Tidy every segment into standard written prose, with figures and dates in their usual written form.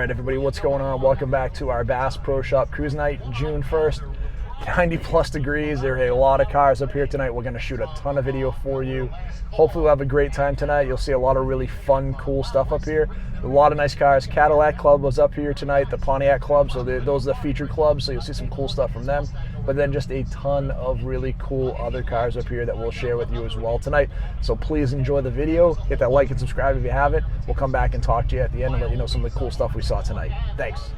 right, everybody, what's going on? Welcome back to our Bass Pro Shop Cruise Night, June 1st. 90 plus degrees. There are a lot of cars up here tonight. We're going to shoot a ton of video for you. Hopefully we'll have a great time tonight. You'll see a lot of really fun, cool stuff up here. A lot of nice cars. Cadillac Club was up here tonight, the Pontiac Club, so those are the featured clubs, so you'll see some cool stuff from them. But then just a ton of really cool other cars up here that we'll share with you as well tonight. So please enjoy the video. Hit that like and subscribe if you haven't. We'll come back and talk to you at the end and let you know some of the cool stuff we saw tonight. Thanks.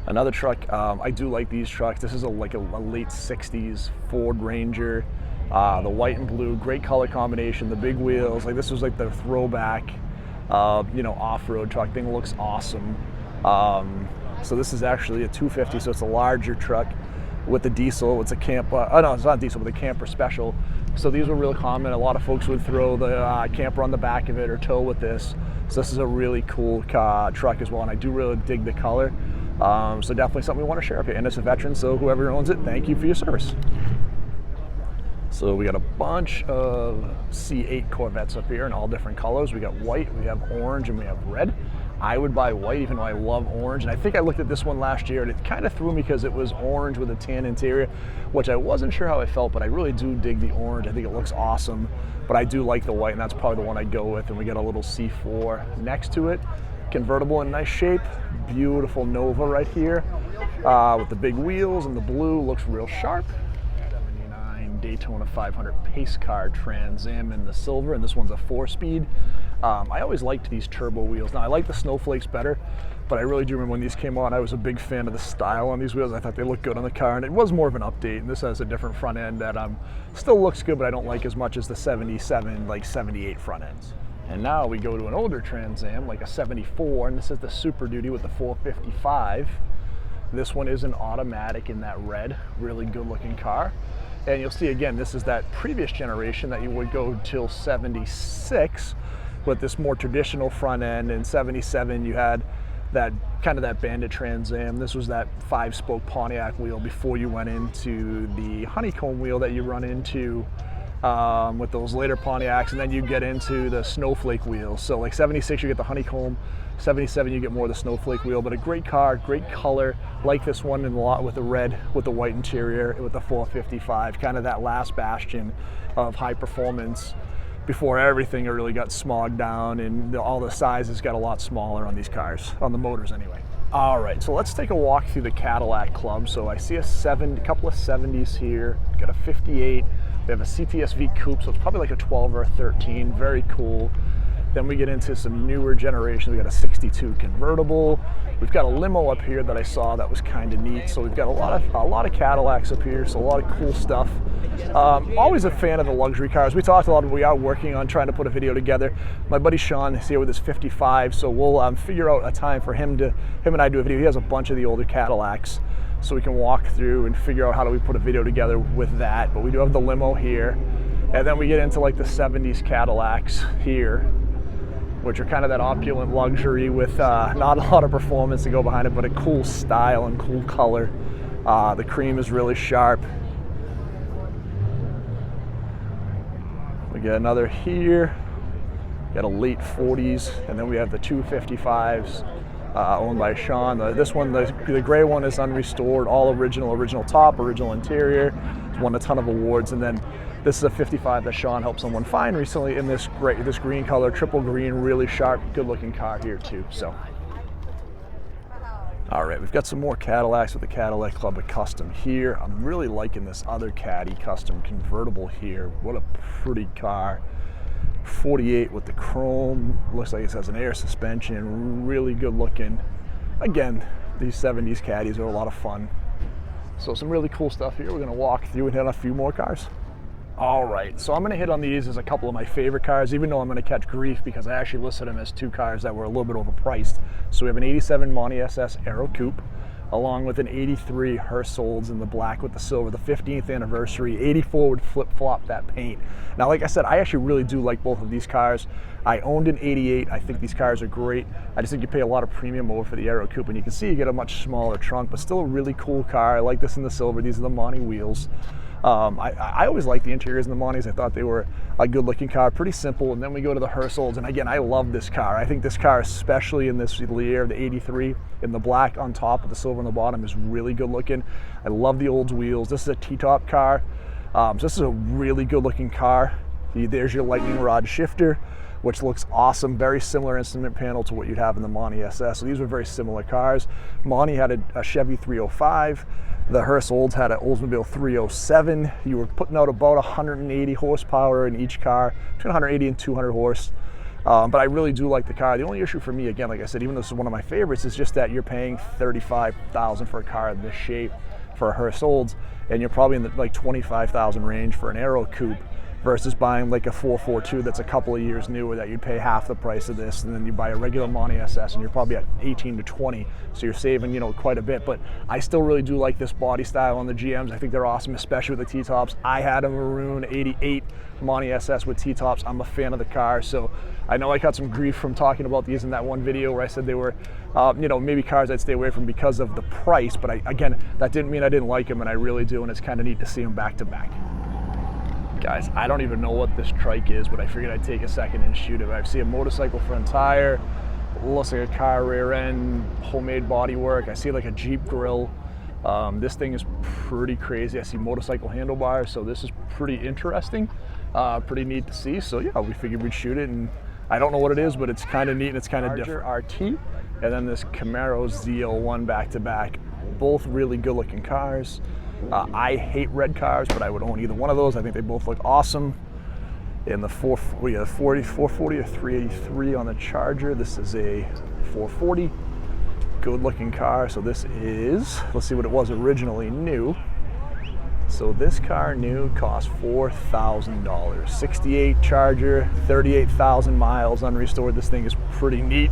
Another truck, I do like these trucks. This is like a late 60s Ford Ranger, the white and blue, great color combination, the big wheels. Like this was like the throwback, off-road truck. Thing looks awesome. So this is actually a 250, so it's a larger truck with the diesel. It's a camper. Oh no, it's not diesel, but the camper special. So these were real common. A lot of folks would throw the camper on the back of it or tow with this. So this is a really cool truck as well, and I do really dig the color. So definitely something we want to share up here. And it's a veteran, so whoever owns it, thank you for your service. So we got a bunch of C8 Corvettes up here in all different colors. We got white, we have orange, and we have red. I would buy white even though I love orange. And I think I looked at this one last year and it kind of threw me because it was orange with a tan interior, which I wasn't sure how I felt, but I really do dig the orange. I think it looks awesome, but I do like the white, and that's probably the one I'd go with. And we got a little C4 next to it. Convertible in nice shape, beautiful Nova right here with the big wheels, and the blue looks real sharp. 79 Daytona 500 pace car Trans Am in the silver, and this one's a 4-speed. I always liked these turbo wheels. Now I like the snowflakes better, but I really do remember when these came on, I was a big fan of the style on these wheels. I thought they looked good on the car, and it was more of an update, and this has a different front end that still looks good, but I don't like as much as the 77, like 78 front ends. And now we go to an older Trans Am, like a 74, and this is the Super Duty with the 455. This one is an automatic in that red, really good looking car. And you'll see again, this is that previous generation that you would go till 76 with this more traditional front end. In 77, you had that kind of that Bandit Trans Am. This was that 5-spoke Pontiac wheel before you went into the honeycomb wheel that you run into with those later Pontiacs, and then you get into the snowflake wheels. So like 76 you get the honeycomb, 77 you get more of the snowflake wheel, but a great car, great color, like this one in a lot with the red, with the white interior, with the 455, kind of that last bastion of high performance before everything really got smogged down and all the sizes got a lot smaller on these cars, on the motors anyway. All right, so let's take a walk through the Cadillac Club. So I see a couple of 70s here, got a 58, we have a CTS-V coupe, so it's probably like a 12 or a 13, very cool. Then we get into some newer generations. We got a 62 convertible. We've got a limo up here that I saw that was kind of neat. So we've got a lot of Cadillacs up here, so a lot of cool stuff. Always a fan of the luxury cars. We talked a lot, we are working on trying to put a video together. My buddy Sean is here with his 55, so we'll figure out a time for him and I do a video. He has a bunch of the older Cadillacs, so we can walk through and figure out how do we put a video together with that. But we do have the limo here, and then we get into like the 70s Cadillacs here, which are kind of that opulent luxury with not a lot of performance to go behind it, but a cool style and cool color. The cream is really sharp. We get another here, got a late 40s, and then we have the 255s. Owned by Sean. This one, the gray one, is unrestored, all original top, original interior. It's won a ton of awards. And then this is a 55 that Sean helped someone find recently in this green color, triple green, really sharp, good looking car here too. So, all right, we've got some more Cadillacs with the Cadillac Club of Custom here. I'm really liking this other Caddy Custom convertible here. What a pretty car. 48 with the chrome, looks like it has an air suspension, really good looking. Again, these 70s Caddies are a lot of fun. So some really cool stuff here. We're gonna walk through and hit on a few more cars. All right, so I'm gonna hit on these as a couple of my favorite cars, even though I'm gonna catch grief because I actually listed them as two cars that were a little bit overpriced. So we have an 87 Monte SS Aero Coupe, along with an 83 Hearst Olds in the black with the silver, the 15th anniversary. 84 would flip-flop that paint. Now, like I said, I actually really do like both of these cars. I owned an 88. I think these cars are great. I just think you pay a lot of premium over for the Aero Coupe, and you can see you get a much smaller trunk, but still a really cool car. I like this in the silver. These are the Monte wheels. I always liked the interiors in the Monties. I thought they were a good looking car, pretty simple. And then we go to the Hirscholds, and again, I love this car. I think this car, especially in this year, the 83, in the black on top with the silver on the bottom, is really good looking. I love the Olds wheels. This is a T-top car. So this is a really good looking car. There's your lightning rod shifter, which looks awesome. Very similar instrument panel to what you'd have in the Monty SS. So these were very similar cars. Monty had a Chevy 305. The Hirscholds had an Oldsmobile 307. You were putting out about 180 horsepower in each car, between 180 and 200 horse. But I really do like the car. The only issue for me, again, like I said, even though this is one of my favorites, is just that you're paying $35,000 for a car in this shape for a Hirscholds, and you're probably in the like $25,000 range for an Aero Coupe, versus buying like a 442 that's a couple of years newer that you'd pay half the price of this, and then you buy a regular Monty SS and you're probably at 18 to 20, so you're saving, you know, quite a bit. But I still really do like this body style on the GMs. I think they're awesome, especially with the T-tops. I had a maroon 88 Monty SS with T-tops. I'm a fan of the car, so I know I got some grief from talking about these in that one video where I said they were, you know, maybe cars I'd stay away from because of the price, but again, that didn't mean I didn't like them, and I really do, and it's kind of neat to see them back to back. Guys, I don't even know what this trike is, but I figured I'd take a second and shoot it. I see a motorcycle front tire, looks like a car rear end, homemade bodywork. I see like a Jeep grill. This thing is pretty crazy. I see motorcycle handlebars, so this is pretty interesting, pretty neat to see. So yeah, we figured we'd shoot it, and I don't know what it is, but it's kind of neat and it's kind of different. RT, and then this Camaro ZL1 back to back. Both really good looking cars. I hate red cars, but I would own either one of those. I think they both look awesome. In the 440 or 383 on the Charger. This is a 440. Good looking car. So this is, let's see what it was originally new. So this car new cost $4,000. 68 Charger, 38,000 miles unrestored. This thing is pretty neat.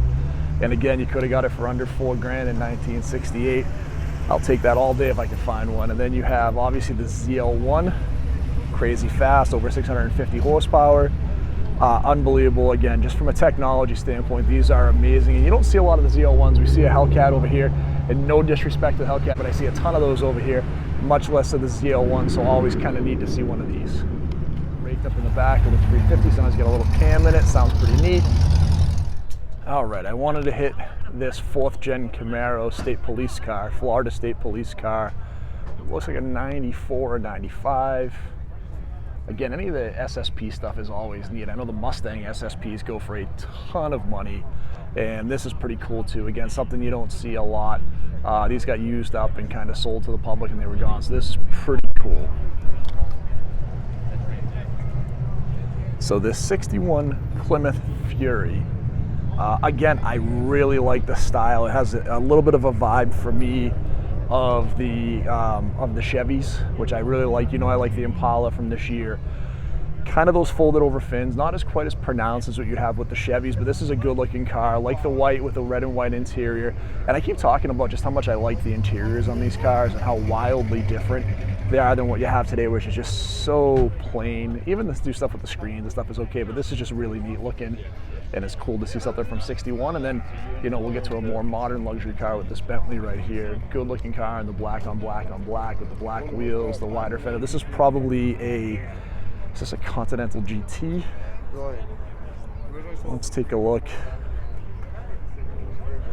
And again, you could have got it for under $4 grand in 1968. I'll take that all day if I can find one. And then you have obviously the ZL1, crazy fast, over 650 horsepower. Unbelievable. Again, just from a technology standpoint, these are amazing. And you don't see a lot of the ZL1s. We see a Hellcat over here, and no disrespect to Hellcat, but I see a ton of those over here, much less of the ZL1, so always kind of neat to see one of these. Raked up in the back with a 350, sometimes get a little cam in it, sounds pretty neat. All right, I wanted to hit this 4th gen Camaro state police car, Florida state police car. It looks like a 94 or 95. Again, any of the SSP stuff is always neat. I know the Mustang SSPs go for a ton of money, and this is pretty cool too. Again, something you don't see a lot. These got used up and kind of sold to the public and they were gone, so this is pretty cool. So this 61 Plymouth Fury, again, I really like the style. It has a little bit of a vibe for me of the Chevys, which I really like. You know, I like the Impala from this year. Kind of those folded over fins, not as quite as pronounced as what you have with the Chevys, but this is a good looking car. I like the white with the red and white interior. And I keep talking about just how much I like the interiors on these cars and how wildly different they are than what you have today, which is just so plain. Even this new stuff with the screen, the stuff is okay, but this is just really neat looking. And it's cool to see something from 61. And then, you know, we'll get to a more modern luxury car with this Bentley right here. Good looking car in the black on black on black with the black wheels, the wider fender. This is probably is this a Continental GT? Let's take a look.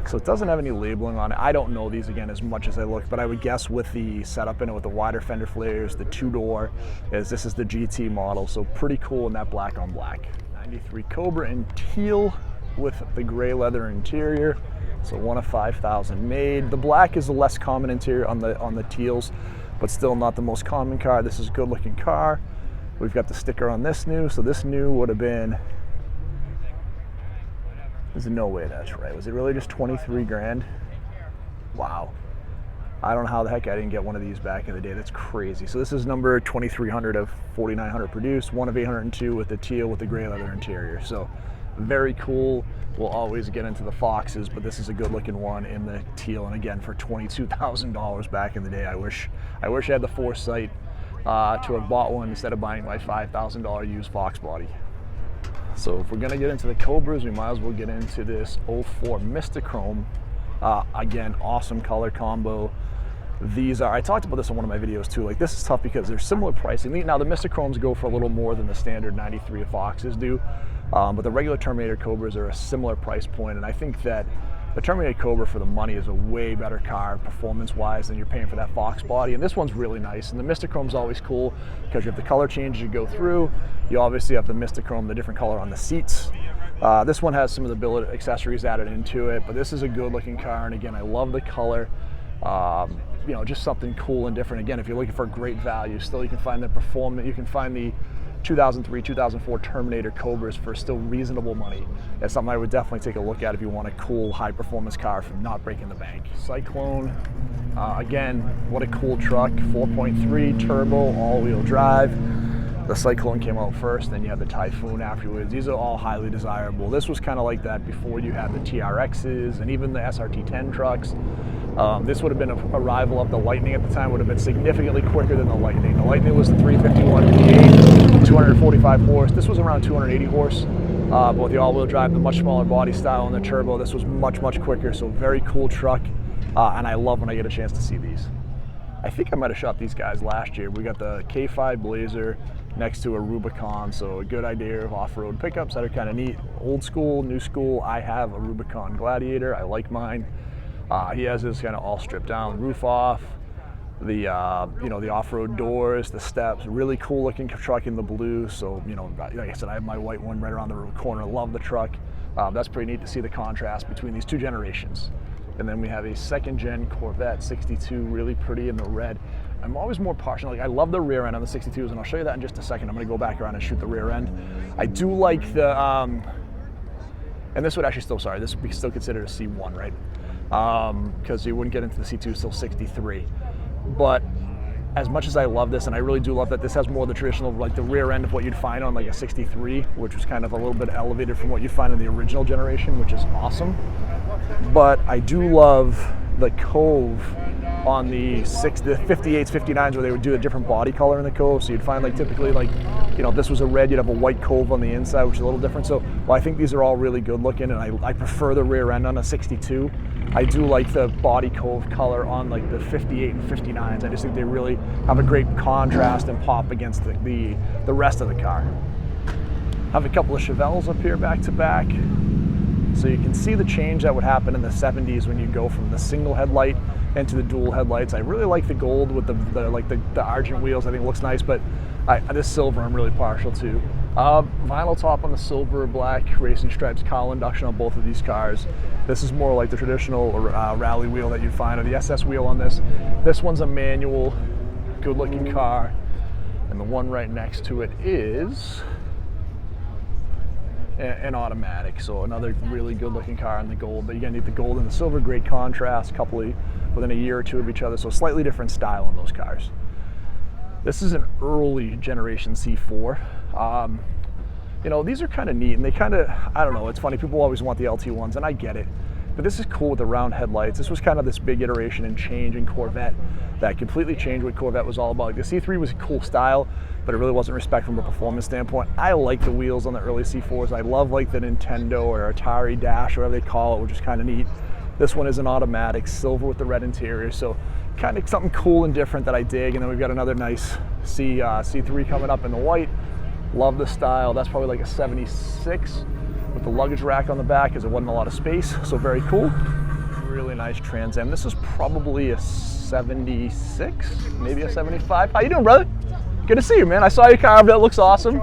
So it doesn't have any labeling on it. I don't know these again as much as I look, but I would guess with the setup in it, with the wider fender flares, the 2-door, this is the GT model. So pretty cool in that black on black. 93 Cobra in teal with the gray leather interior. So 1 of 5,000 made. The black is the less common interior on the teals, but still not the most common car. This is a good looking car. We've got the sticker on this new, so this new would have been, there's no way that's right. Was it really just 23 grand? Wow. I don't know how the heck I didn't get one of these back in the day. That's crazy. So this is number 2300 of 4900 produced, 1 of 802 with the teal with the gray leather interior. So very cool. We'll always get into the Foxes, but this is a good looking one in the teal. And again, for $22,000 back in the day, I wish I had the foresight to have bought one instead of buying my $5,000 used Fox body. So if we're gonna get into the Cobras, we might as well get into this 04 Mistachrome. Again, awesome color combo. These are, I talked about this in one of my videos too, like this is tough because they're similar pricing. Now the Mistochromes go for a little more than the standard 93 Foxes do, but the regular Terminator Cobras are a similar price point, and I think that the Terminator Cobra for the money is a way better car performance-wise than you're paying for that Fox body, and this one's really nice. And the Mistochrome's always cool because you have the color changes you go through. You obviously have the Mistochrome, the different color on the seats. This one has some of the billet accessories added into it, but this is a good-looking car, and again, I love the color. You know, just something cool and different. Again, if you're looking for great value, still you can find the performance, you can find the 2003, 2004 Terminator Cobras for still reasonable money. That's something I would definitely take a look at if you want a cool, high-performance car from not breaking the bank. Cyclone, again, what a cool truck, 4.3 turbo, all-wheel drive. The Cyclone came out first, then you had the Typhoon afterwards. These are all highly desirable. This was kind of like that before you had the TRXs and even the SRT10 trucks. This would have been a rival of the Lightning at the time, would have been significantly quicker than the Lightning. The Lightning was the 351 V8, 245 horse. This was around 280 horse, but with the all-wheel drive, the much smaller body style and the turbo, this was much, much quicker. So very cool truck, and I love when I get a chance to see these. I think I might have shot these guys last year. We got the K5 Blazer next to a Rubicon, so a good idea of off-road pickups that are kind of neat. Old school, new school, I have a Rubicon Gladiator, I like mine. He has this kind of all stripped down roof off, the you know, the off-road doors, the steps, really cool looking truck in the blue. So, you know, like I said, I have my white one right around the corner, love the truck. That's pretty neat to see the contrast between these two generations. And then we have a second gen Corvette 62, really pretty in the red. I'm always more partial, like I love the rear end on the 62s, and I'll show you that in just a second. I'm gonna go back around and shoot the rear end. I do like the, and this would actually still, sorry, this would be still considered a C1, right? Because you wouldn't get into the C2 till 63. But as much as I love this, and I really do love that this has more of the traditional, like the rear end of what you'd find on like a 63, which was kind of a little bit elevated from what you'd find in the original generation, which is awesome. But I do love the Cove on the 58s, 59s, where they would do a different body color in the Cove. So you'd find like typically like, you know, if this was a red, you'd have a white Cove on the inside, which is a little different. So well, I think these are all really good looking, and I prefer the rear end on a 62. I do like the body Cove color on like the 58 and 59s. I just think they really have a great contrast and pop against the rest of the car. I have a couple of Chevelles up here back to back. So you can see the change that would happen in the 70s when you go from the single headlight into the dual headlights. I really like the gold with the argent wheels. I think it looks nice, but this silver I'm really partial to. Vinyl top on the silver, black racing stripes, cowl induction on both of these cars. This is more like the traditional rally wheel that you'd find, or the SS wheel on this. This one's a manual, good looking car, and the one right next to it is an automatic. So another really good looking car in the gold, but you gotta need the gold and the silver, great contrast, couple of, within a year or two of each other, so slightly different style on those cars. This is an early generation C4. You know, these are kind of neat, and they kind of, I don't know, it's funny, people always want the LT ones, and I get it, but this is cool with the round headlights. This was kind of this big iteration and change in Corvette that completely changed what Corvette was all about. Like the C3 was a cool style, but it really wasn't respect from a performance standpoint. I like the wheels on the early C4s. I love like the Nintendo or Atari Dash, or whatever they call it, which is kind of neat. This one is an automatic, silver with the red interior, so kind of something cool and different that I dig. And then we've got another nice C3 coming up in the white. Love the style. That's probably like a 76 with the luggage rack on the back, because there wasn't a lot of space, so very cool. Really nice Trans Am. This is probably a 76, maybe a 75. How you doing, brother? Good to see you, man. I saw your car. That looks awesome.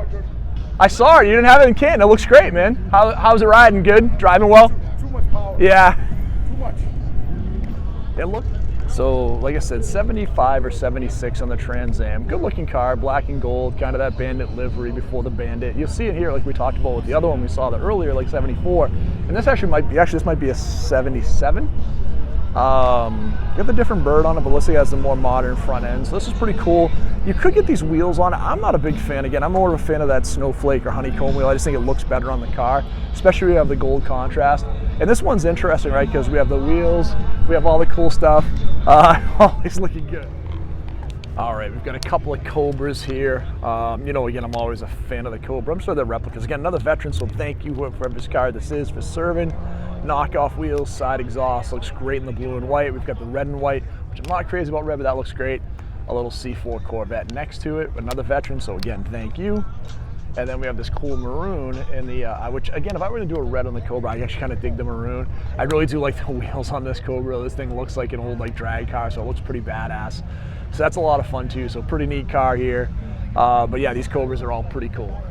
I saw it. You didn't have it in Canton. It looks great, man. How's it riding? Good? Driving well? Too much power. Yeah. Too much. It looked. So, like I said, 75 or 76 on the Trans Am. Good looking car, black and gold, kind of that Bandit livery before the Bandit. You'll see it here like we talked about with the other one we saw earlier, like 74. And this actually might be, this might be a 77. Got the different bird on it, but let's say it has the more modern front end. So this is pretty cool. You could get these wheels on it. I'm not a big fan. Again, I'm more of a fan of that snowflake or honeycomb wheel. I just think it looks better on the car, especially when you have the gold contrast. And this one's interesting, right? Because we have the wheels, we have all the cool stuff. Always looking good. All right, we've got a couple of Cobras here. You know, again, I'm always a fan of the Cobra. I'm sure they're replicas. Again, another veteran, so thank you for whoever's car this is for serving. Knockoff wheels, side exhaust, looks great in the blue and white. We've got the red and white, which I'm not crazy about red, but that looks great. A little C4 Corvette next to it, another veteran, so again, thank you. And then we have this cool maroon in the, which again, if I were to do a red on the Cobra, I actually kind of dig the maroon. I really do like the wheels on this Cobra. This thing looks like an old like drag car, so it looks pretty badass. So that's a lot of fun too, so pretty neat car here. But yeah, these Cobras are all pretty cool.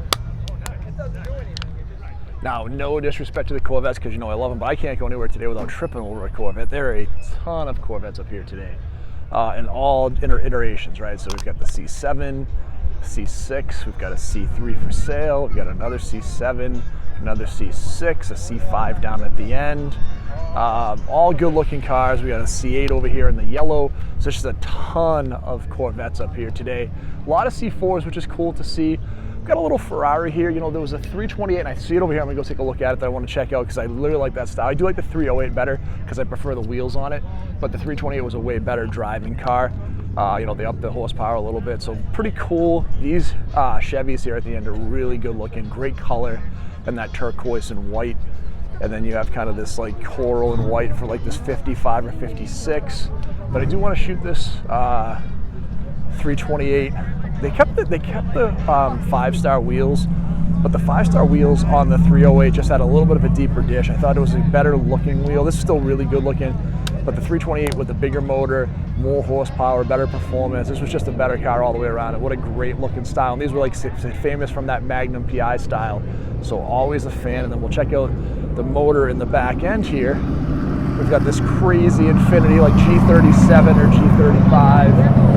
Now, no disrespect to the Corvettes, because you know I love them, but I can't go anywhere today without tripping over a Corvette. There are a ton of Corvettes up here today, in all iterations, right? So we've got the C7, C6, we've got a C3 for sale, we've got another C7, another C6, a C5 down at the end. All good looking cars. We got a C8 over here in the yellow. So there's just a ton of Corvettes up here today. A lot of C4s, which is cool to see. We've got a little Ferrari here. You know, there was a 328, and I see it over here. I'm gonna go take a look at it that I want to check out because I literally like that style. I do like the 308 better because I prefer the wheels on it, but the 328 was a way better driving car. You know, they upped the horsepower a little bit, so pretty cool. These Chevys here at the end are really good looking, great color, and that turquoise and white. And then you have kind of this like coral and white for like this 55 or 56. But I do want to shoot this 328. They kept the 5-star wheels, but the 5-star wheels on the 308 just had a little bit of a deeper dish. I thought it was a better looking wheel. This is still really good looking, but the 328 with the bigger motor, more horsepower, better performance. This was just a better car all the way around. And what a great looking style. And these were like famous from that Magnum PI style. So always a fan. And then we'll check out the motor in the back end here. We've got this crazy Infiniti like G37 or G35.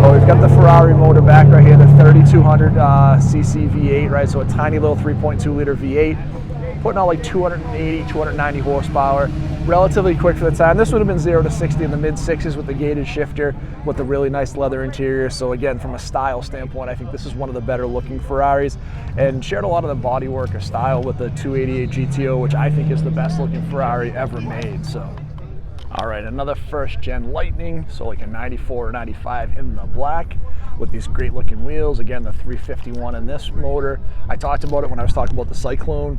Oh, we've got the Ferrari motor back right here, the 3200 cc V8, right? So a tiny little 3.2 liter V8, putting out like 280, 290 horsepower. Relatively quick for the time. This would have been 0 to 60 in the mid 6s with the gated shifter with the really nice leather interior. So again, from a style standpoint, I think this is one of the better looking Ferraris, and shared a lot of the bodywork or style with the 288 GTO, which I think is the best looking Ferrari ever made. So, all right, another first gen Lightning, so like a 94 or 95 in the black with these great looking wheels. Again, the 351 in this motor. I talked about it when I was talking about the Cyclone.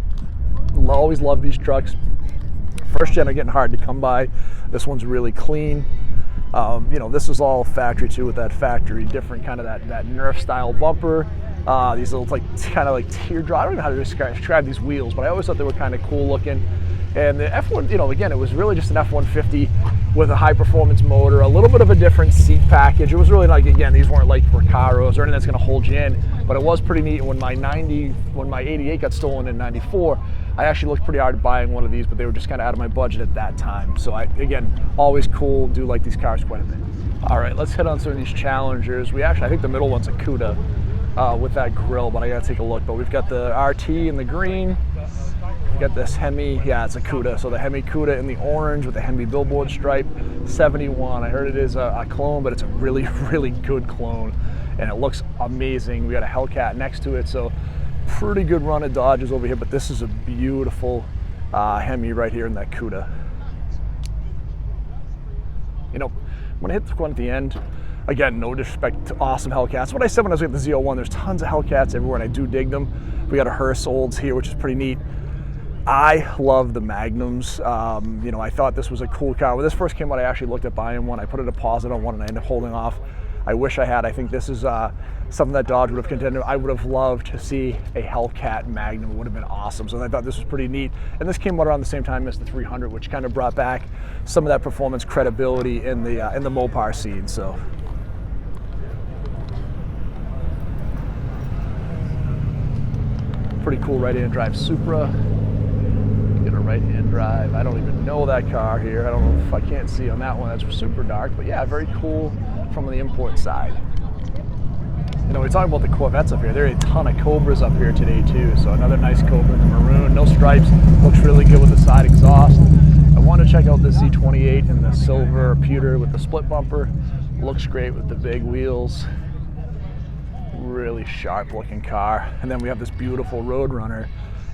Always love these trucks. First gen are getting hard to come by. This one's really clean. You know, this is all factory too, with that factory different kind of that Nerf style bumper. These little like kind of like teardrop. I don't know how to describe these wheels, but I always thought they were kind of cool looking. And the F1, you know, again, it was really just an F-150 with a high performance motor, a little bit of a different seat package. It was really like, again, these weren't like Recaros or anything that's gonna hold you in, but it was pretty neat. When my 88 got stolen in 94, I actually looked pretty hard at buying one of these, but they were just kind of out of my budget at that time. So again, always cool, do like these cars quite a bit. All right, let's head on some of these Challengers. I think the middle one's a Cuda with that grill, but I gotta take a look. But we've got the RT in the green. We got this Hemi, yeah, it's a Cuda. So the Hemi Cuda in the orange with the Hemi billboard stripe, 71. I heard it is a clone, but it's a really, really good clone. And it looks amazing. We got a Hellcat next to it. So pretty good run of Dodges over here, but this is a beautiful Hemi right here in that Cuda. You know, when I hit the one at the end, again, no disrespect to awesome Hellcats. What I said when I was at the Z01, there's tons of Hellcats everywhere, and I do dig them. We got a Hearst Olds here, which is pretty neat. I love the Magnums. You know, I thought this was a cool car. When this first came out, I actually looked at buying one. I put a deposit on one, and I ended up holding off. I wish I had. I think this is something that Dodge would have contended. I would have loved to see a Hellcat Magnum. It would have been awesome. So I thought this was pretty neat. And this came out around the same time as the 300, which kind of brought back some of that performance credibility in the Mopar scene. So. Pretty cool right-hand drive Supra. Get a right-hand drive. I don't even know that car here. I don't know if I can't see on that one. That's super dark, but yeah, very cool from the import side. You know, we're talking about the Corvettes up here. There are a ton of Cobras up here today too. So another nice Cobra in the maroon, no stripes. Looks really good with the side exhaust. I want to check out the Z28 in the silver pewter with the split bumper. Looks great with the big wheels. Really sharp looking car. And then we have this beautiful Roadrunner.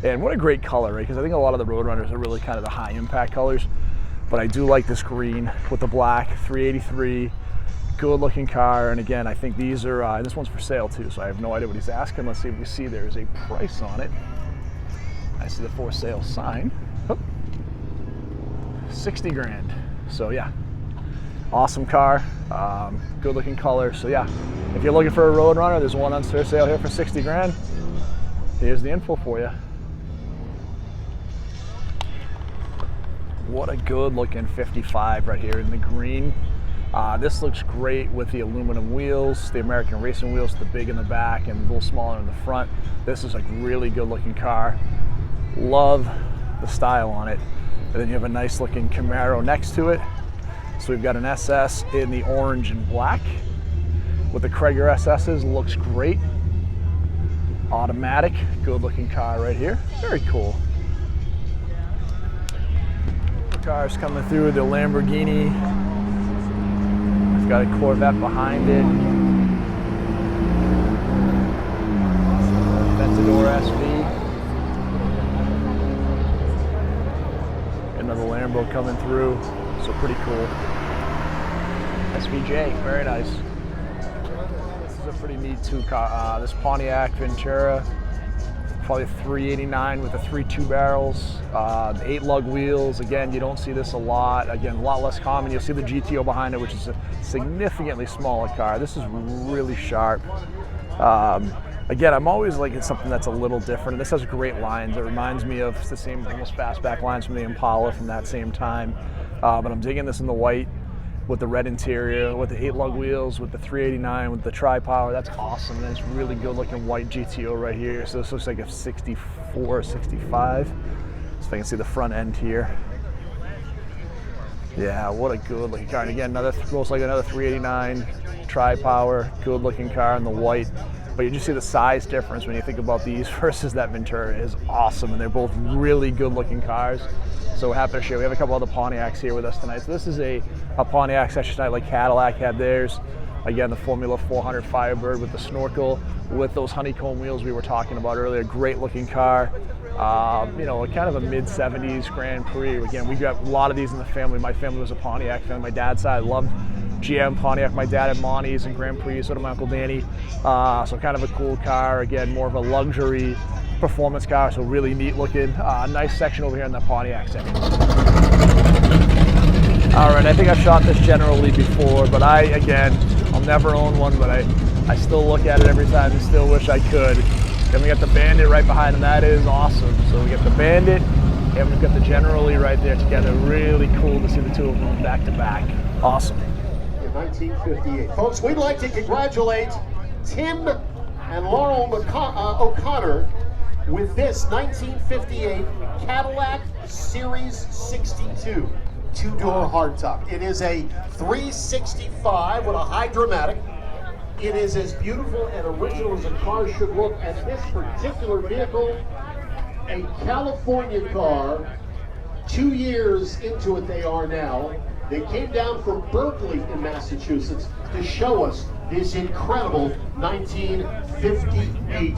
And what a great color, right? Because I think a lot of the Roadrunners are really kind of the high impact colors. But I do like this green with the black, 383. Good looking car. And again, I think these are, this one's for sale too, so I have no idea what he's asking. Let's see if we see there's a price on it. I see the for sale sign. Oh, 60 grand. So yeah, Awesome car, good looking color. So yeah, if you're looking for a Road Runner, there's one on sale here for 60 grand. Here's the info for you. What a good looking 55 right here in the green. This looks great with the aluminum wheels, the American racing wheels, the big in the back and a little smaller in the front. This is a really good looking car. Love the style on it. And then you have a nice looking Camaro next to it. So we've got an SS in the orange and black with the Cragar SS's, looks great. Automatic, good looking car right here. Very cool. Cars coming through, the Lamborghini. It's got a Corvette behind it. Aventador SV. Another Lambo coming through, so pretty cool. SVJ, very nice. This is a pretty neat car. This Pontiac Ventura. Probably a 389 with the 3.2 barrels, the 8 lug wheels. Again, you don't see this a lot. Again, a lot less common. You'll see the GTO behind it, which is a significantly smaller car. This is really sharp. Again, I'm always liking something that's a little different. This has great lines. It reminds me of the same almost fastback lines from the Impala from that same time. But I'm digging this in the white with the red interior, with the 8 lug wheels, with the 389, with the tri-power. That's awesome. And it's really good looking white GTO right here. So this looks like a 64, 65. So if I can see the front end here. Yeah, what a good looking car. And again, most like another 389 tri-power, good looking car in the white. But you just see the size difference when you think about these versus that Ventura. It is awesome, and they're both really good looking cars. So we're happy to share. We have a couple other Pontiacs here with us tonight. So this is a Pontiac section tonight like Cadillac had theirs. Again, the Formula 400 Firebird with the snorkel, with those honeycomb wheels we were talking about earlier. Great looking car. You know, kind of a mid-70s Grand Prix. Again, we got a lot of these in the family. My family was a Pontiac family. My dad's side loved GM Pontiac. My dad had Monties and Grand Prix, so did my Uncle Danny. So kind of a cool car. Again, more of a luxury performance car, so really neat looking. Nice section over here in the Pontiac section. All right, I think I've shot this generally before, but I'll never own one, but I still look at it every time and still wish I could. Then we got the Bandit right behind, and that is awesome. So we got the Bandit, and we've got the Generali right there together. Really cool to see the two of them back to back. Awesome. In 1958. Folks, we'd like to congratulate Tim and Laurel O'Connor with this 1958 Cadillac Series 62 two-door hardtop. It is a 365 with a Hydra-Matic. It is as beautiful and original as a car should look, and this particular vehicle, a California car, 2 years into it they are now. They came down from Berkeley in Massachusetts to show us this incredible 1958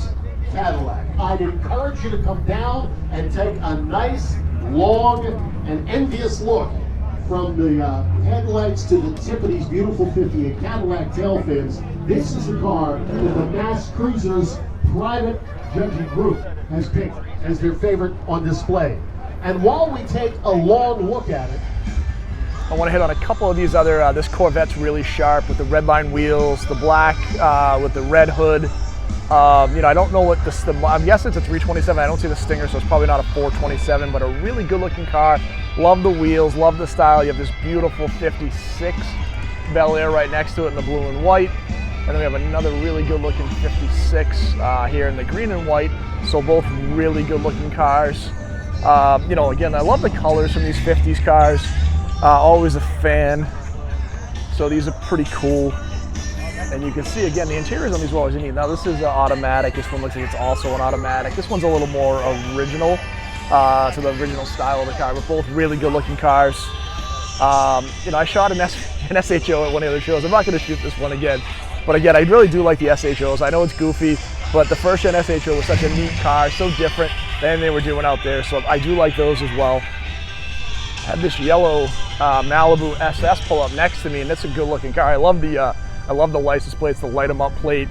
Cadillac. I'd encourage you to come down and take a nice, long, and envious look from the headlights to the tip of these beautiful 58 Cadillac tail fins. This is the car that the Mass Cruisers private judging group has picked as their favorite on display. And while we take a long look at it, I want to hit on a couple of these other, this Corvette's really sharp with the red line wheels, the black with the red hood. You know, I don't know what I'm guessing it's a 327. I don't see the Stinger, so it's probably not a 427, but a really good looking car. Love the wheels, love the style. You have this beautiful 56 Bel Air right next to it in the blue and white. And then we have another really good looking 56 here in the green and white. So both really good looking cars. You know, again, I love the colors from these 50s cars. Always a fan. So these are pretty cool. And you can see, again, the interiors on these are always neat. Now this is automatic. This one looks like it's also an automatic. This one's a little more original to the original style of the car, but both really good looking cars. You know, I shot an SHO at one of the other shows. I'm not going to shoot this one again. But again, I really do like the SHOs. I know it's goofy, but the first gen SHO was such a neat car, so different than they were doing out there. So I do like those as well. Had this yellow Malibu SS pull up next to me, and it's a good looking car. I love the license plates, the light 'em up plate.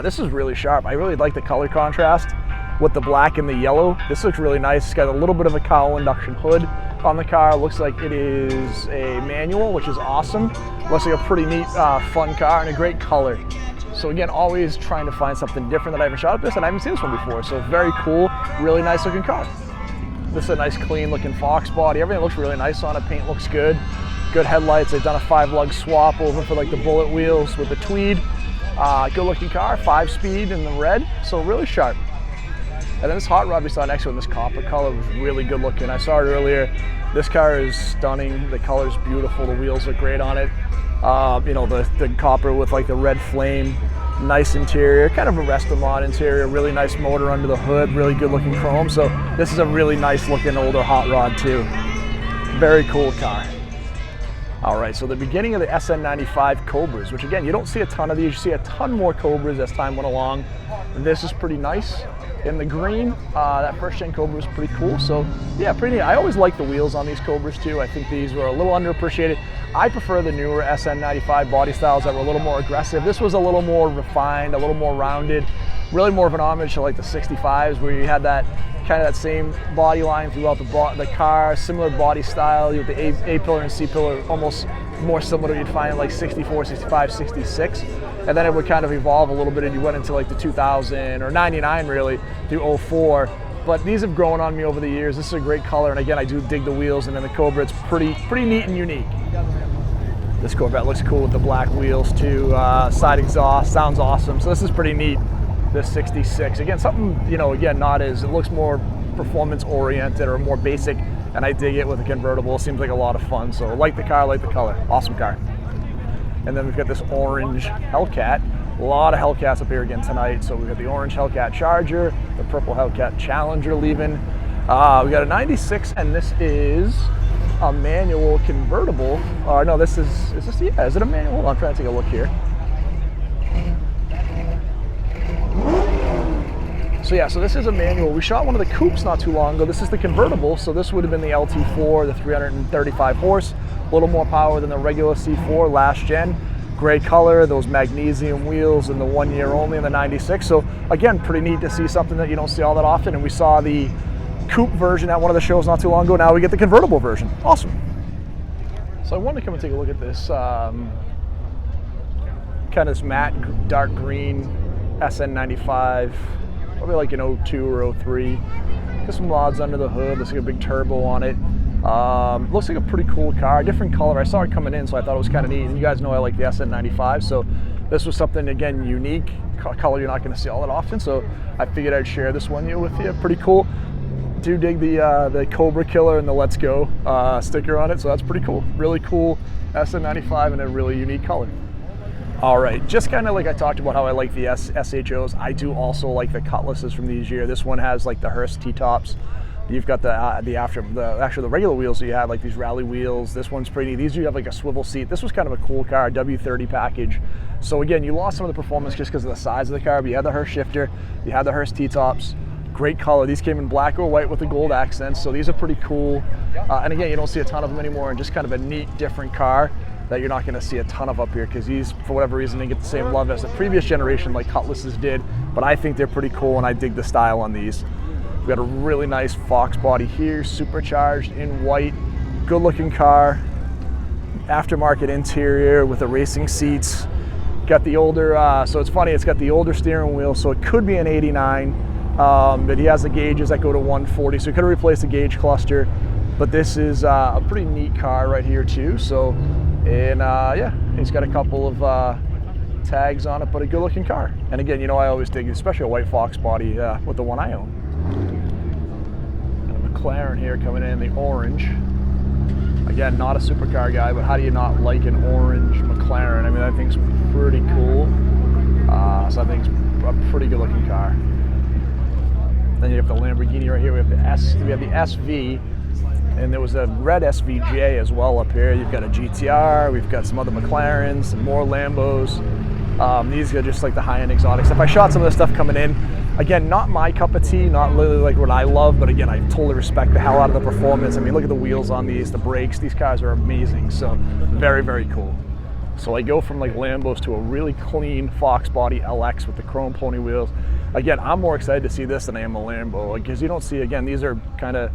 This is really sharp. I really like the color contrast. with the black and the yellow. This looks really nice. It's got a little bit of a cowl induction hood on the car. Looks like it is a manual, which is awesome. Looks like a pretty neat, fun car and a great color. So again, always trying to find something different that I haven't shot at this, and I haven't seen this one before. So very cool, really nice looking car. This is a nice clean looking Fox body. Everything looks really nice on it. Paint looks good. Good headlights. They've done a 5-lug swap over for like the bullet wheels with the tweed. Good looking car, 5-speed in the red, so really sharp. And then this hot rod we saw next to it in this copper color was really good looking. I saw it earlier. This car is stunning. The color's beautiful. The wheels look great on it. You know, the copper with like the red flame. Nice interior, kind of a Restomod interior, really nice motor under the hood, really good looking chrome. So this is a really nice looking older hot rod too. Very cool car. All right, so the beginning of the SN95 Cobras, which again, you don't see a ton of these. You see a ton more Cobras as time went along. This is pretty nice. In the green, that first gen Cobra was pretty cool. So yeah, pretty neat. I always like the wheels on these Cobras too. I think these were a little underappreciated. I prefer the newer SN95 body styles that were a little more aggressive. This was a little more refined, a little more rounded, really more of an homage to like the 65s, where you had that kind of that same body line throughout the car, similar body style. You have the A-pillar and C-pillar almost more similar to what you'd find in like 64, 65, 66. And then it would kind of evolve a little bit and you went into like the 2000 or 99 really through 04. But these have grown on me over the years. This is a great color, and again, I do dig the wheels, and then the Cobra, it's pretty neat and unique. This Corvette looks cool with the black wheels too. Side exhaust, sounds awesome. So this is pretty neat, this 66. Again, something, you know, again, not as, it looks more performance oriented or more basic, and I dig it with a convertible. It seems like a lot of fun. So like the car, like the color, awesome car. And then we've got this orange Hellcat. A lot of Hellcats up here again tonight. So we've got the orange Hellcat Charger, the purple Hellcat Challenger leaving. We got a 96, and this is a manual convertible. No, this is this, yeah, is it a manual? Hold on, I'm trying to take a look here. So yeah, so this is a manual. We shot one of the coupes not too long ago. This is the convertible, so this would have been the LT4, the 335 horse, a little more power than the regular C4 last gen. Gray color, those magnesium wheels, and the 1 year only in the 96. So again, pretty neat to see something that you don't see all that often. And we saw the coupe version at one of the shows not too long ago. Now we get the convertible version. Awesome. So I wanted to come and take a look at this kind of this matte dark green SN95, probably like an 02 or 03. Got some mods under the hood. Looks like a big turbo on it. Looks like a pretty cool car, different color. I saw it coming in, so I thought it was kind of neat. And you guys know I like the SN95, so this was something, again, unique, color you're not going to see all that often. So I figured I'd share this one with you. Pretty cool. Do dig the Cobra Killer and the Let's Go sticker on it, so that's pretty cool. Really cool SN95 in a really unique color. All right, just kind of like I talked about how I like the SHOs, I do also like the Cutlasses from these years. This one has like the Hurst T-tops. You've got the regular wheels that you had, like these rally wheels. This one's pretty neat. These you have like a swivel seat. This was kind of a cool car, W30 package. So again, you lost some of the performance just because of the size of the car, but you had the Hurst shifter, you had the Hurst T-tops. Great color. These came in black or white with the gold accents, so these are pretty cool. And again, you don't see a ton of them anymore, and just kind of a neat, different car that you're not going to see a ton of up here, because these, for whatever reason, didn't get the same love as the previous generation like Cutlasses did, but I think they're pretty cool, and I dig the style on these. We've got a really nice Fox body here, supercharged in white, good looking car, aftermarket interior with the racing seats. Got the older, so it's funny, it's got the older steering wheel, so it could be an 89, but he has the gauges that go to 140, so he could have replaced the gauge cluster, but this is a pretty neat car right here too. So, and yeah, he's got a couple of tags on it, but a good looking car. And again, you know, I always dig, especially a white Fox body with the one I own. And a McLaren here coming in, the orange. Again, not a supercar guy, but how do you not like an orange McLaren? I mean, that thing's pretty cool. So I think it's a pretty good looking car. Then you have the Lamborghini right here. We have the SV, and there was a red SVJ as well up here. You've got a GTR. We've got some other McLarens, some more Lambos. These are just like the high-end exotics. If I shot some of this stuff coming in, again, not my cup of tea, not literally like what I love, but again, I totally respect the hell out of the performance. I mean, look at the wheels on these, the brakes. These cars are amazing. So very, very cool. So I go from like Lambos to a really clean Fox body LX with the chrome pony wheels. Again, I'm more excited to see this than I am a Lambo, because you don't see, again, these are kind of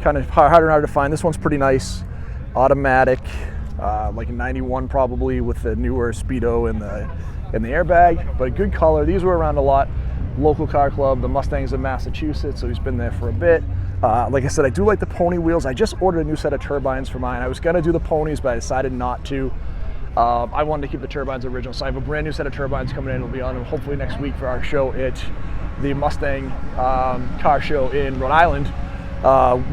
harder and harder to find. This one's pretty nice, automatic, like a 91 probably with the newer Speedo and the airbag, but a good color. These were around a lot. Local car club, the Mustang's in Massachusetts, so he's been there for a bit. Like I said, I do like the pony wheels. I just ordered a new set of turbines for mine. I was gonna do the ponies, but I decided not to. I wanted to keep the turbines original, so I have a brand new set of turbines coming in. It'll be on hopefully next week for our show at the Mustang car show in Rhode Island.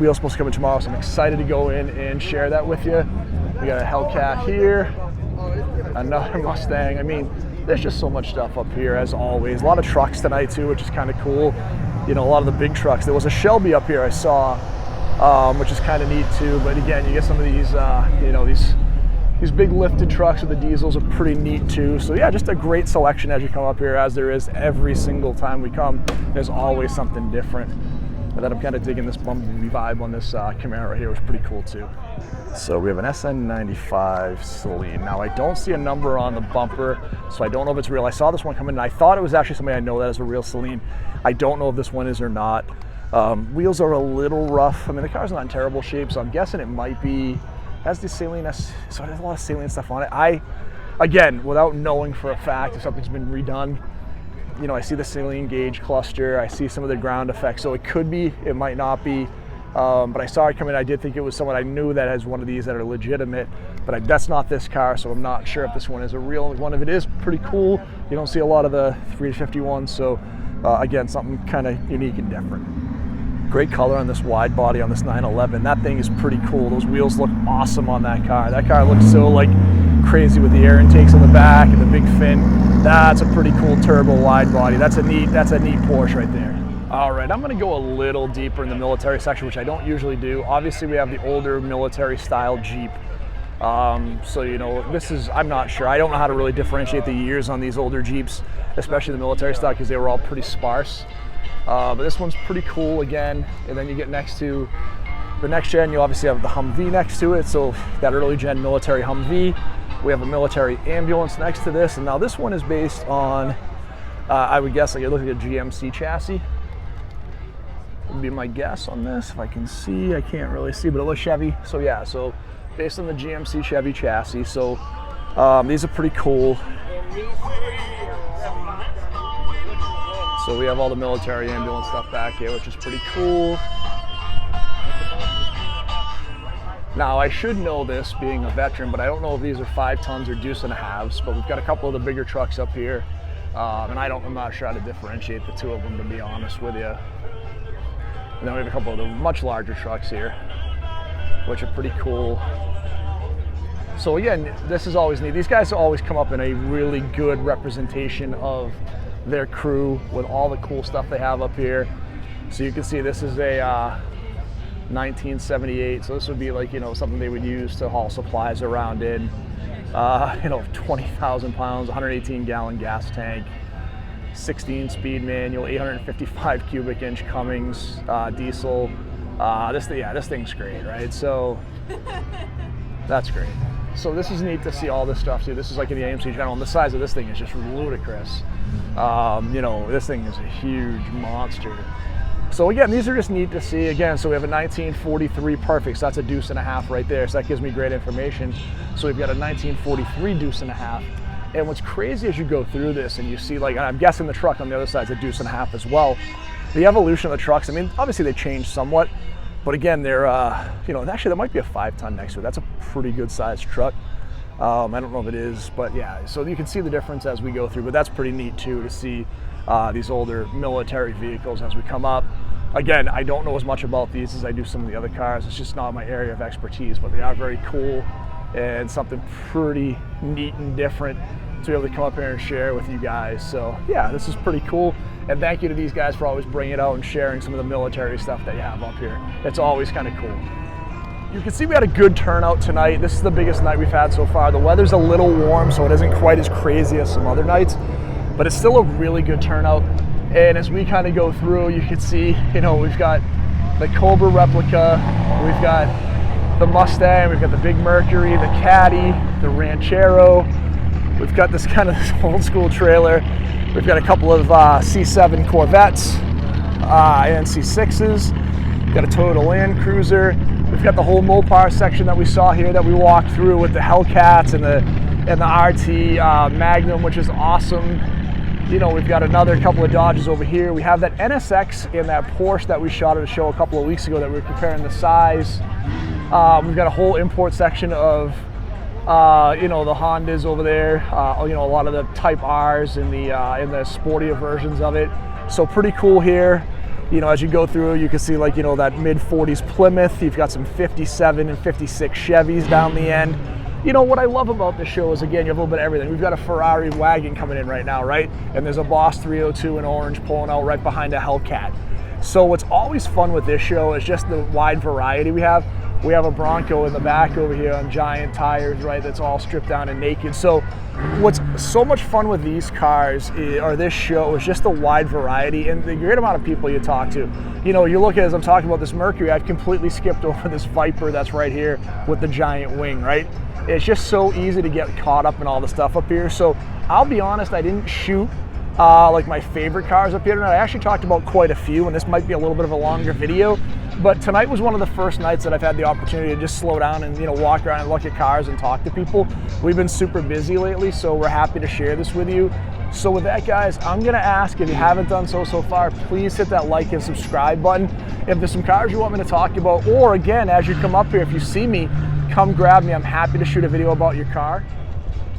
Wheel's supposed to come in tomorrow, so I'm excited to go in and share that with you. We got a Hellcat here, another Mustang. I mean, there's just so much stuff up here, as always. A lot of trucks tonight too, which is kind of cool. You know, a lot of the big trucks. There was a Shelby up here I saw, which is kind of neat too. But again, you get some of these, you know, these big lifted trucks with the diesels are pretty neat too. So yeah, just a great selection as you come up here, as there is every single time we come. There's always something different. And then I'm kind of digging this Bumblebee vibe on this Camaro here, which is pretty cool too. So we have an SN95 Celine. Now I don't see a number on the bumper, so I don't know if it's real. I saw this one come in and I thought it was actually somebody I know that is a real Celine. I don't know if this one is or not. Wheels are a little rough. I mean, the car's not in terrible shape, so I'm guessing it might be, has the Celine, so there's a lot of Celine stuff on it. Again, without knowing for a fact if something's been redone, you know, I see the Celine gauge cluster, I see some of the ground effects, so it could be, it might not be. But I saw it come in. I did think it was someone I knew that has one of these that are legitimate, but that's not this car, so I'm not sure if this one is a real one. If it is, pretty cool. You don't see a lot of the 351s, so again, something kind of unique and different. Great color on this wide body on this 911. That thing is pretty cool. Those wheels look awesome on that car. That car looks so like crazy with the air intakes on the back and the big fin. That's a pretty cool turbo wide body. That's a neat Porsche right there. All right, I'm gonna go a little deeper in the military section, which I don't usually do. Obviously, we have the older military style Jeep. So, you know, this is, I'm not sure. I don't know how to really differentiate the years on these older Jeeps, especially the military style, because they were all pretty sparse. But this one's pretty cool again. And then you get next to the next gen, you obviously have the Humvee next to it. So that early gen military Humvee. We have a military ambulance next to this. And now this one is based on, I would guess, like you're looking at a GMC chassis. Would be my guess on this. If I can see, I can't really see, but it looks Chevy. So yeah, so based on the GMC Chevy chassis. So these are pretty cool. So we have all the military ambulance stuff back here, which is pretty cool. Now I should know this being a veteran, but I don't know if these are 5 tons or deuce and a halves, but we've got a couple of the bigger trucks up here. And I'm not sure how to differentiate the two of them, to be honest with you. And then we have a couple of the much larger trucks here, which are pretty cool. So again, this is always neat. These guys always come up in a really good representation of their crew with all the cool stuff they have up here. So you can see this is a 1978. So this would be like, you know, something they would use to haul supplies around in. You know, 20,000 pounds, 118 gallon gas tank. 16-speed manual, 855 cubic inch Cummins diesel. This thing's great, right? So that's great. So this is neat to see all this stuff too. This is like in the AMC General, and the size of this thing is just ludicrous. You know, this thing is a huge monster. So again, these are just neat to see. Again, so we have a 1943 Perfect, so that's a deuce and a half right there. So that gives me great information. So we've got a 1943 deuce and a half. And what's crazy as you go through this and you see, like, and I'm guessing the truck on the other side is a deuce and a half as well. The evolution of the trucks, I mean, obviously they changed somewhat, but again, they're, you know, actually there might be a 5 ton next to it. That's a pretty good sized truck. I don't know if it is, but yeah, so you can see the difference as we go through, but that's pretty neat too, to see these older military vehicles as we come up. Again, I don't know as much about these as I do some of the other cars. It's just not my area of expertise, but they are very cool and something pretty neat and different to be able to come up here and share with you guys. So yeah, this is pretty cool. And thank you to these guys for always bringing it out and sharing some of the military stuff that you have up here. It's always kind of cool. You can see we had a good turnout tonight. This is the biggest night we've had so far. The weather's a little warm, so it isn't quite as crazy as some other nights, but it's still a really good turnout. And as we kind of go through, you can see, you know, we've got the Cobra replica, we've got the Mustang, we've got the Big Mercury, the Caddy, the Ranchero. We've got this kind of old school trailer. We've got a couple of C7 Corvettes and C6s. We've got a Toyota Land Cruiser. We've got the whole Mopar section that we saw here that we walked through with the Hellcats and the RT Magnum, which is awesome. You know, we've got another couple of Dodges over here. We have that NSX and that Porsche that we shot at a show a couple of weeks ago that we were comparing the size. We've got a whole import section of, you know, the Hondas over there. You know, a lot of the Type R's and the sportier versions of it. So pretty cool here. You know, as you go through, you can see like, you know, that mid-40s Plymouth. You've got some 57 and 56 Chevys down the end. You know, what I love about this show is, again, you have a little bit of everything. We've got a Ferrari wagon coming in right now, right? And there's a Boss 302 in orange pulling out right behind a Hellcat. So what's always fun with this show is just the wide variety we have. We have a Bronco in the back over here on giant tires, right? That's all stripped down and naked. So what's so much fun with these cars, or this show, is just the wide variety and the great amount of people you talk to. You know, you look at, as I'm talking about this Mercury, I've completely skipped over this Viper that's right here with the giant wing, right? It's just so easy to get caught up in all the stuff up here. So I'll be honest, I didn't shoot like my favorite cars up here tonight. I actually talked about quite a few, and this might be a little bit of a longer video, but tonight was one of the first nights that I've had the opportunity to just slow down and, you know, walk around and look at cars and talk to people. We've been super busy lately, so we're happy to share this with you. So with that, guys, I'm gonna ask, if you haven't done so far, please hit that like and subscribe button. If there's some cars you want me to talk about, or again, as you come up here, if you see me, come grab me. I'm happy to shoot a video about your car.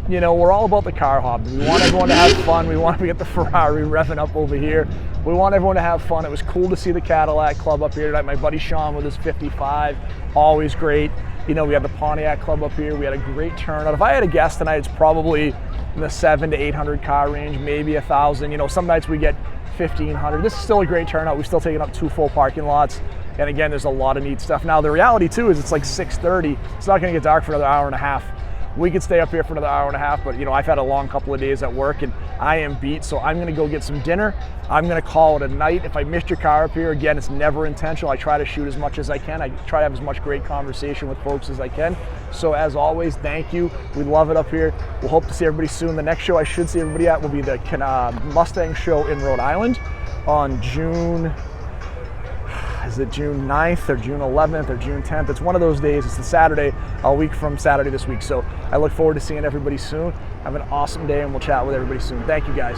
You know, we're all about the car hobby. We want everyone to have fun. We want to get the Ferrari revving up over here. We want everyone to have fun. It was cool to see the Cadillac Club up here tonight. My buddy Sean with his 55, always great. You know, we had the Pontiac Club up here. We had a great turnout. If I had a guess tonight, it's probably in the 700 to 800 car range, maybe 1,000. You know, some nights we get 1,500. This is still a great turnout. We've still taken up 2 full parking lots. And again, there's a lot of neat stuff. Now, the reality too is it's like 6:30. It's not gonna get dark for another hour and a half. We could stay up here for another hour and a half, but you know, I've had a long couple of days at work and I am beat, so I'm gonna go get some dinner. I'm gonna call it a night. If I missed your car up here, again, it's never intentional. I try to shoot as much as I can. I try to have as much great conversation with folks as I can. So as always, thank you. We love it up here. We'll hope to see everybody soon. The next show I should see everybody at will be the Mustang show in Rhode Island on June 9th or June 11th or June 10th? It's one of those days. It's the Saturday, a week from Saturday this week. So I look forward to seeing everybody soon. Have an awesome day, and we'll chat with everybody soon. Thank you, guys.